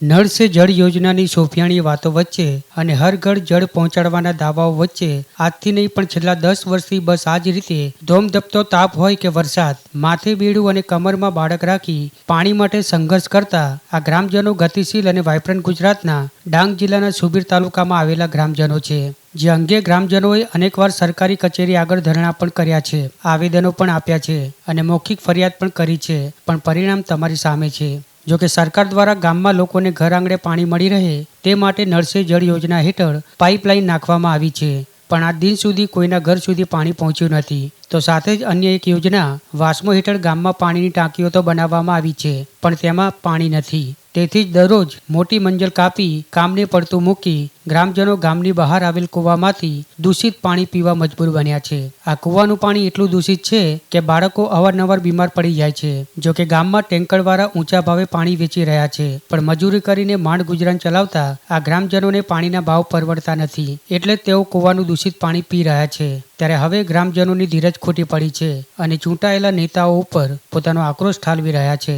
નળ સે જળ યોજનાની સોફિયાણી વાતો વચ્ચે અને હર ઘર જળ પહોંચાડવાના દાવાઓ વચ્ચે આજથી નહીં પણ છેલ્લા 10 વર્ષથી બસ આ જ રીતે ધોમધપતો તાપ હોય કે વરસાદ, માથે બેડું અને કમરમાં બાળક રાખી પાણી માટે સંઘર્ષ કરતા આ ગ્રામજનો ગતિશીલ અને વાઇબ્રન્ટ ગુજરાતના ડાંગ જિલ્લાના સુબીર તાલુકામાં આવેલા ગ્રામજનો છે. જે અંગે ગ્રામજનોએ અનેકવાર સરકારી કચેરી આગળ ધરણા પણ કર્યા છે, આવેદનો પણ આપ્યા છે અને મૌખિક ફરિયાદ પણ કરી છે, પણ પરિણામ તમારી સામે છે. જો કે સરકાર દ્વારા ગામમાં લોકોને ઘર આંગણે પાણી મળી રહે તે માટે નળ સે જળ યોજના હેઠળ પાઇપલાઇન નાખવામાં આવી છે, પણ આજ દિન સુધી કોઈના ઘર સુધી પાણી પહોંચ્યું નથી. તો સાથે જ અન્ય એક યોજના વાસ્મો હેઠળ ગામમાં પાણીની ટાંકીઓ તો બનાવવામાં આવી છે, પણ તેમાં પાણી નથી. તેથી જ દરરોજ મોટી મંજલ કાપી કામને પડતું મૂકી ગ્રામજનો ગામની બહાર આવેલ કૂવામાંથી દૂષિત પાણી પીવા મજબૂર બન્યા છે. આ કૂવાનું પાણી એટલું દૂષિત છે કે બાળકો અવારનવાર બીમાર પડી જાય છે. જો કે ગામમાં ટેન્કરવાળા ઊંચા ભાવે પાણી વેચી રહ્યા છે, પણ મજૂરી કરીને માંડ ગુજરાન ચલાવતા આ ગ્રામજનોને પાણીના ભાવ પરવડતા નથી, એટલે તેઓ કૂવાનું દૂષિત પાણી પી રહ્યા છે. ત્યારે હવે ગ્રામજનોની ધીરજ ખોટી પડી છે અને ચૂંટાયેલા નેતાઓ ઉપર પોતાનો આક્રોશ ઠાલવી રહ્યા છે.